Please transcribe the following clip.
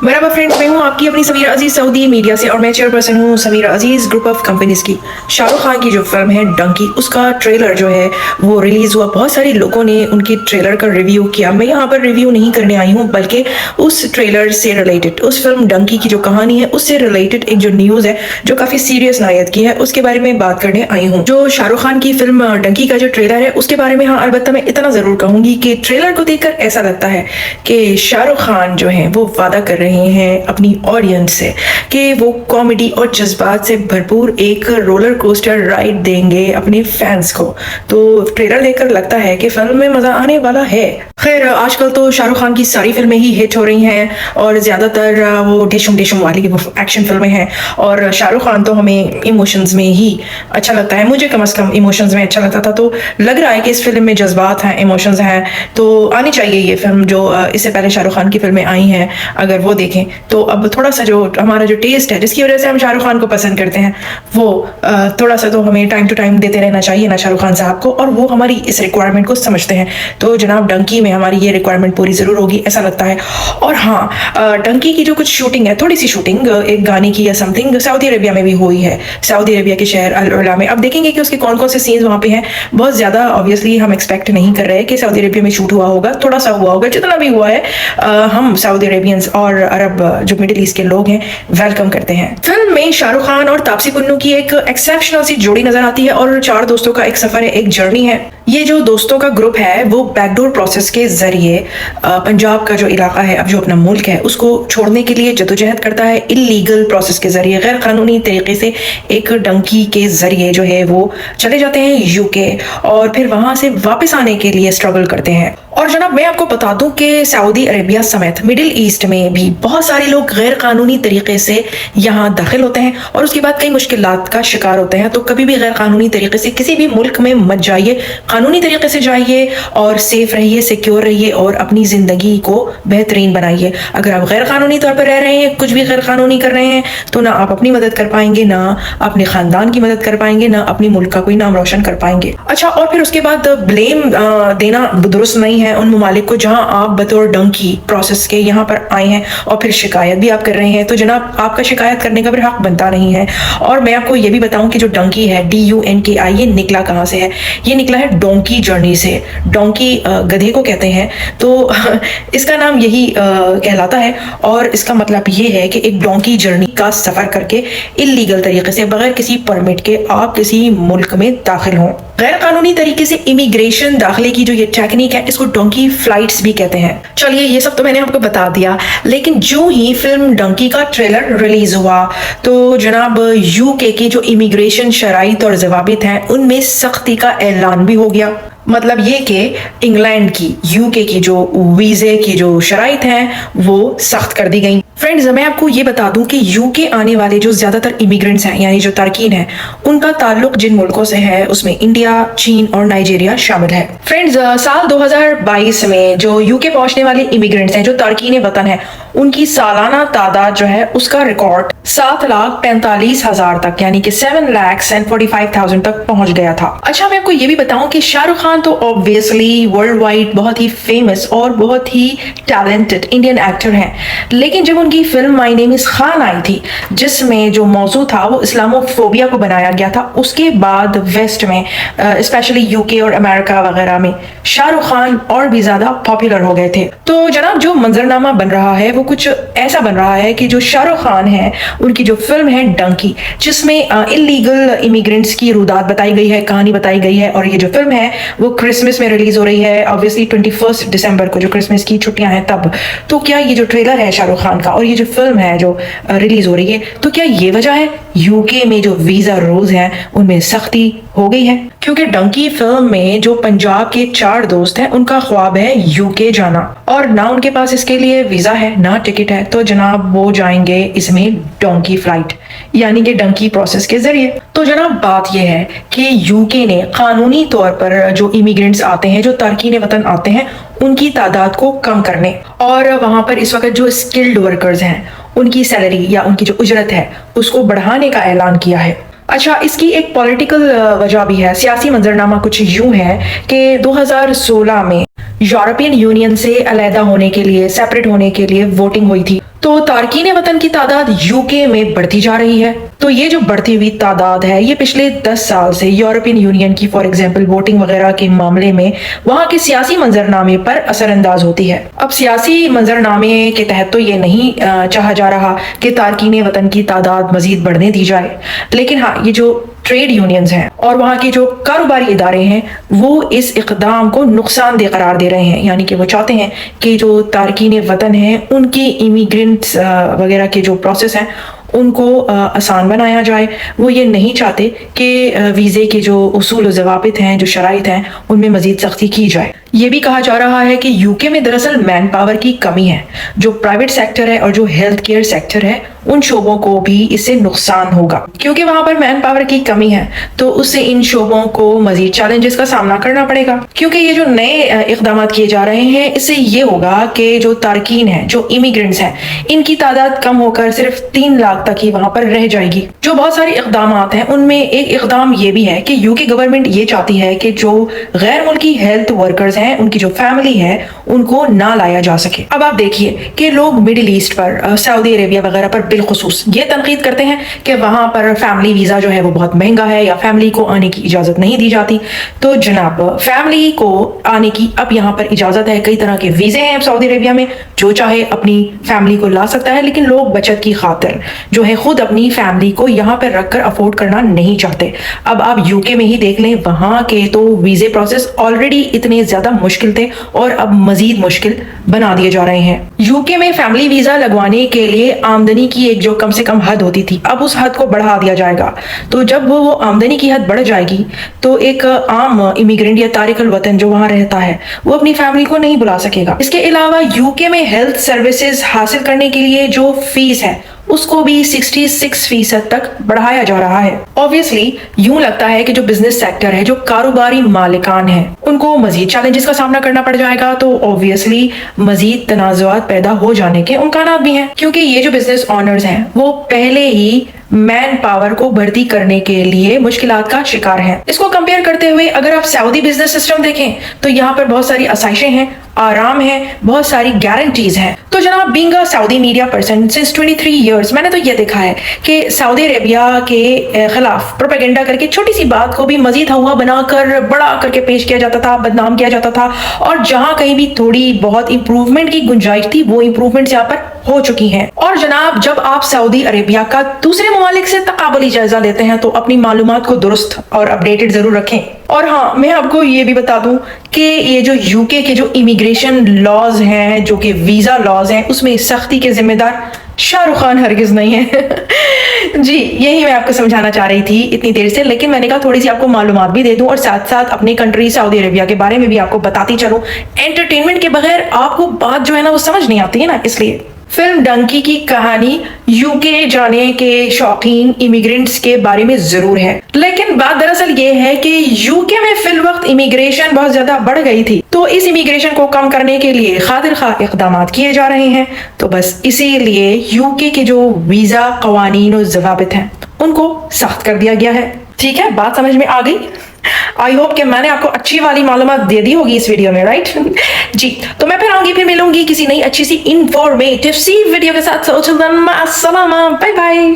मेरा फ्रेंड्स, मैं हूँ आपकी अपनी समीरा अजीज सऊदी मीडिया से और मैं चेयरपर्सन हूँ समीरा अजीज ग्रुप ऑफ कंपनीज की। शाहरुख खान की जो फिल्म है डंकी, उसका ट्रेलर जो है वो रिलीज हुआ। बहुत सारे लोगों ने उनके ट्रेलर का रिव्यू किया। मैं यहाँ पर रिव्यू नहीं करने आई हूँ, बल्कि उस ट्रेलर से रिलेटेड, उस फिल्म डंकी की जो कहानी है उससे रिलेटेड एक जो न्यूज़ है जो काफ़ी सीरियस नोयत की है, उसके बारे में बात करने आई हूँ। जो शाहरुख खान की फिल्म डंकी का जो ट्रेलर है उसके बारे में, हाँ अलबत्ता मैं इतना ज़रूर कहूँगी कि ट्रेलर को देखकर ऐसा लगता है कि शाहरुख खान जो है वो वादा कर रहे हैं अपनी ऑडियंस से कि वो कॉमेडी और जज्बात से भरपूर एक रोलर कोस्टर राइड देंगे अपने फैंस को। तो ट्रेलर देखकर लगता है कि फिल्म में मजा आने वाला है। खैर, आजकल तो शाहरुख खान की सारी फिल्में ही हिट हो रही हैं और ज्यादातर वो डेशम डेशम वाली एक्शन फिल्में हैं, और शाहरुख खान तो हमें इमोशंस में ही अच्छा लगता है। मुझे कम से कम इमोशंस में अच्छा लगता था, तो लग रहा है कि इस फिल्म में जज्बात हैं, इमोशंस हैं, तो आनी चाहिए ये फिल्म। जो इससे पहले शाहरुख खान की फिल्में आई हैं अगर वो देखें तो अब थोड़ा सा जो हमारा जो टेस्ट है जिसकी वजह से हम शाहरुख खान को पसंद करते हैं वो थोड़ा सा तो हमें टाइम टू टाइम देते रहना चाहिए ना शाहरुख खान साहब को, और वो हमारी इस रिक्वायरमेंट को समझते हैं। तो जनाब डंकी में हमारी ये रिक्वायरमेंट पूरी ज़रूर होगी ऐसा लगता है। और हाँ, डंकी की जो कुछ शूटिंग है, थोड़ी सी शूटिंग एक गाने की या समथिंग सऊदी अरेबिया में भी हुई है, सऊदी अरेबिया के शहर अल उला में। अब देखेंगे कि उसके कौन कौन से सीन्स वहाँ पे हैं। बहुत ज़्यादा ऑब्वियसली हम एक्सपेक्ट नहीं कर रहे कि सऊदी अरेबिया में शूट हुआ होगा, थोड़ा सा हुआ होगा, जितना भी हुआ है हम सऊदी अरेबियंस और अरब जो मिडिल ईस्ट के लोग हैं वेलकम करते हैं। फिल्म में शाहरुख खान और तापसी पन्नू की एक एक्सेप्शनल सी जोड़ी नजर आती है और चार दोस्तों का एक सफर है, एक जर्नी है। ये जो दोस्तों का ग्रुप है वो बैकडोर प्रोसेस के जरिए पंजाब का जो इलाका है, अब जो अपना मुल्क है, उसको छोड़ने के लिए जदोजहद करता है। इलीगल प्रोसेस के जरिए, गैर कानूनी तरीके से एक डंकी के जरिए जो है वो चले जाते हैं यूके, और फिर वहां से वापस आने के लिए स्ट्रगल करते हैं। और जनाब मैं आपको बता दूं कि सऊदी अरेबिया समेत मिडिल ईस्ट में भी बहुत सारे लोग गैर कानूनी तरीके से यहाँ दाखिल होते हैं और उसके बाद कई मुश्किलात का शिकार होते हैं। तो कभी भी गैर कानूनी तरीके से किसी भी मुल्क में मत जाइए, कानूनी तरीके से जाइए और सेफ रहिए, सिक्योर रहिए और अपनी जिंदगी को बेहतरीन बनाइए। अगर आप गैर कानूनी तौर पर रह रहे हैं, कुछ भी गैर कानूनी कर रहे हैं, तो ना आप अपनी मदद कर पाएंगे, ना अपने खानदान की मदद कर पाएंगे, ना अपने मुल्क का कोई नाम रोशन कर पाएंगे। अच्छा, और फिर उसके बाद ब्लेम देना दुरुस्त नहीं है उन ममालिक को जहां आप बतौर डंकी प्रोसेस के यहाँ पर आए हैं और फिर शिकायत भी आप कर रहे हैं। तो जनाब आपका शिकायत करने का फिर हक बनता नहीं है। और मैं आपको ये भी बताऊं कि जो डंकी है DUNKI, ये निकला कहाँ से है? ये निकला है डोंकी जर्नी से। डोंकी गधे को कहते हैं, तो इसका नाम यही कहलाता है, और इसका मतलब ये है कि एक डोंकी जर्नी का सफर करके इलीगल तरीके से बगैर किसी परमिट के आप किसी मुल्क में दाखिल हों। गैर कानूनी तरीके से इमिग्रेशन दाखिले की जो ये टेक्निक है इसको डोंकी फ्लाइट्स भी कहते हैं। चलिए ये सब तो मैंने आपको बता दिया, लेकिन जो ही फिल्म डंकी का ट्रेलर रिलीज हुआ तो जनाब यूके की जो इमिग्रेशन शराइत और जवाबित हैं उनमें सख्ती का ऐलान भी हो गया। मतलब ये कि इंग्लैंड की, यूके की जो वीजे की जो शराइत हैं वो सख्त कर दी गई। फ्रेंड्स, मैं आपको ये बता दूं कि यूके आने वाले जो ज्यादातर इमिग्रेंट्स हैं, यानी जो तारकीन हैं, उनका ताल्लुक जिन मुल्कों से है उसमें इंडिया, चीन और नाइजीरिया शामिल है। फ्रेंड्स, साल 2022 में जो यूके पहुंचने वाले इमिग्रेंट्स हैं, जो तारकीन वतन है, उनकी सालाना तादाद जो है उसका रिकॉर्ड 7,45,000 तक, यानी कि 7,45,000 तक पहुंच गया था। अच्छा, मैं आपको ये भी बताऊं कि शाहरुख खान तो ऑब्वियसली वर्ल्ड वाइड बहुत ही फेमस और बहुत ही टैलेंटेड इंडियन एक्टर हैं, लेकिन जब उनकी film my name is Khan आई थी जिसमें जो मौजू था वो इस्लामोफोबिया को बनाया गया था, उसके बाद वेस्ट में स्पेशली यूके और अमेरिका वगैरह में शाहरुख खान और भी ज्यादा पॉपुलर हो गए थे। तो जनाब जो मंजरनामा बन रहा है वो कुछ ऐसा बन रहा है कि जो शाहरुख खान है उनकी जो फिल्म है डंकी, जिसमें इलीगल इमिग्रेंट्स की रुदात बताई गई है, कहानी बताई गई है, और ये जो फिल्म है वो क्रिसमस में रिलीज हो रही है, ऑब्वियसली 21 दिसंबर को, जो क्रिसमस की छुट्टियां हैं तब। तो क्या ये जो ट्रेलर है शाहरुख खान का और ये जो फिल्म है जो रिलीज हो रही है, तो क्या ये वजह है यूके में जो वीजा रूल्स हैं उनमें सख्ती हो गई है? क्योंकि डंकी फिल्म में जो पंजाब के चार दोस्त हैं उनका ख्वाब है यूके जाना, और ना उनके पास इसके लिए वीजा है ना टिकट है, तो जनाब वो जाएंगे इसमें डोंकी फ्लाइट, यानी कि डंकी प्रोसेस के जरिए। तो जनाब बात यह है कि यूके ने कानूनी तौर पर जो इमिग्रेंट्स आते हैं, जो तारकीन वतन आते हैं, उनकी तादाद को कम करने और वहां पर इस वक्त जो स्किल्ड वर्कर्स हैं उनकी सैलरी या उनकी जो उजरत है उसको बढ़ाने का ऐलान किया है। अच्छा, इसकी एक पॉलिटिकल वजह भी है, सियासी मंजरनामा कुछ यूं है कि 2016 में यूरोपियन यूनियन से अलहदा होने के लिए, सेपरेट होने के लिए वोटिंग हुई थी, तो तारकीन वतन की तादाद यूके में बढ़ती जा रही है। तो ये जो बढ़ती हुई तादाद है ये पिछले 10 साल से यूरोपियन यूनियन की फॉर एग्जांपल वोटिंग वगैरह के मामले में वहां के सियासी मंजरनामे पर असरअंदाज होती है। अब सियासी मंजरनामे के तहत तो ये नहीं चाहा जा रहा कि तारकीन वतन की तादाद मजीद बढ़ने दी जाए, लेकिन हाँ, ये जो ट्रेड यूनियंस हैं और वहाँ के जो कारोबारी इदारे हैं वो इस इक़दाम को नुकसानदेह करार दे रहे हैं, यानी कि वो चाहते हैं कि जो तारकीन वतन हैं उनकी इमिग्रेंट्स वगैरह के जो प्रोसेस हैं उनको आसान बनाया जाए। वो ये नहीं चाहते कि वीज़े के जो उसूल और ज़वाबित हैं, जो शराइत हैं, उनमें मज़ीद सख्ती की जाए। ये भी कहा जा रहा है कि यूके में दरअसल मैन पावर की कमी है। जो प्राइवेट सेक्टर है और जो हेल्थ केयर सेक्टर है उन शोबों को भी इससे नुकसान होगा, क्योंकि वहां पर मैन पावर की कमी है तो उससे इन शोबों को मजीद चैलेंजेस का सामना करना पड़ेगा। क्योंकि ये जो नए इकदाम किए जा रहे हैं इससे ये होगा कि जो तारकीन है, जो इमिग्रेंट्स हैं, इनकी तादाद कम होकर सिर्फ 3 लाख तक ही वहां पर रह जाएगी। जो बहुत सारे इकदाम हैं उनमें एक इकदाम ये भी है कि यूके गवर्नमेंट ये चाहती है कि जो गैर मुल्की हेल्थ वर्कर्स हैं, उनकी जो फैमिली है, उनको ना लाया जा सके। अब आप देखिए कि लोग मिडिल ईस्ट पर, सऊदी अरेबिया वगैरह पर बिलखुसूस ये तनकीद करते हैं कि वहां पर फैमिली वीजा जो है वो बहुत महंगा है या फैमिली को आने की इजाजत नहीं दी जाती। तो जनाब, फैमिली को आने की अब यहाँ पर इजाजत है। कई तरह के वीजे हैं सऊदी अरेबिया में, जो चाहे अपनी फैमिली को ला सकता है, लेकिन लोग बचत की खातिर जो है खुद अपनी फैमिली को यहाँ पर रखकर अफोर्ड करना नहीं चाहते। अब आप यूके में ही देख लें, वहां के तो वीजे प्रोसेस ऑलरेडी इतने ज्यादा मुश्किल थे और अब मजीद मुश्किल बना दिए जा रहे हैं। यूके में फैमिली वीजा लगवाने के लिए आमदनी की एक जो कम से कम हद होती थी, अब उस हद को बढ़ा दिया जाएगा। तो जब वो आमदनी की हद बढ़ जाएगी तो एक आम इमिग्रेंट या तारिकल वतन जो वहां रहता है वो अपनी फैमिली को नहीं बुला सकेगा। इसके अलावा यूके में हेल्थ सर्विसेज हासिल करने के लिए जो फीस है उसको भी 66% तक बढ़ाया जा रहा है। ऑब्वियसली यूं लगता है कि जो बिजनेस सेक्टर है, जो कारोबारी मालिकान है, उनको मजीद चैलेंजेस का सामना करना पड़ जाएगा। तो ऑब्वियसली मजीद तनाज़ुआत पैदा हो जाने के इम्कानात भी हैं, क्योंकि ये जो बिजनेस ऑनर्स हैं वो पहले ही मैन पावर को भर्ती करने के लिए मुश्किलात का शिकार हैं। इसको कंपेयर करते हुए अगर आप सऊदी बिजनेस सिस्टम देखें तो यहाँ पर बहुत सारी आसाइशें हैं, आराम है, बहुत सारी गारंटीज हैं। तो जनाब, being a Saudi media person since 23 years, मैंने तो ये देखा है कि सऊदी अरेबिया के खिलाफ प्रोपेगेंडा करके छोटी सी बात को भी मजीद हवा बनाकर बड़ा करके पेश किया जाता था, बदनाम किया जाता था, और जहां कहीं भी थोड़ी बहुत इंप्रूवमेंट की गुंजाइश थी वो इंप्रूवमेंट यहाँ पर हो चुकी हैं। और जनाब, जब आप सऊदी अरेबिया का दूसरे ममालिक से तकाबली जायजा लेते हैं तो अपनी मालूमात को दुरुस्त और अपडेटेड जरूर रखें। और हाँ, मैं आपको ये भी बता दूं कि ये जो यूके के जो इमिग्रेशन लॉज हैं, जो कि वीजा लॉज हैं, उसमें सख्ती के जिम्मेदार शाहरुख खान हरगिज नहीं है। जी, यही मैं आपको समझाना चाह रही थी इतनी देर से, लेकिन मैंने कहा थोड़ी सी आपको मालूमात भी दे दूं और साथ साथ अपनी कंट्री सऊदी अरेबिया के बारे में भी आपको बताती चलूं। एंटरटेनमेंट के बगैर आपको बात जो है ना वो समझ नहीं आती है ना, इसलिए। फिल्म डंकी की कहानी यूके जाने के शौकीन इमिग्रेंट्स के बारे में जरूर है, लेकिन बात दरअसल ये है कि यूके में फिल वक्त इमिग्रेशन बहुत ज्यादा बढ़ गई थी, तो इस इमिग्रेशन को कम करने के लिए खातिर खा इकदाम किए जा रहे हैं। तो बस इसीलिए यूके के जो वीजा कवानीन और ज़वाबित हैं उनको सख्त कर दिया गया है। ठीक है, बात समझ में आ गई? आई होप कि मैंने आपको अच्छी वाली मालूमात दे दी होगी इस वीडियो में, राइट? जी, तो मैं फिर आऊंगी, फिर मिलूंगी किसी नई अच्छी सी इंफॉर्मेटिव सी वीडियो के साथ। Bye bye.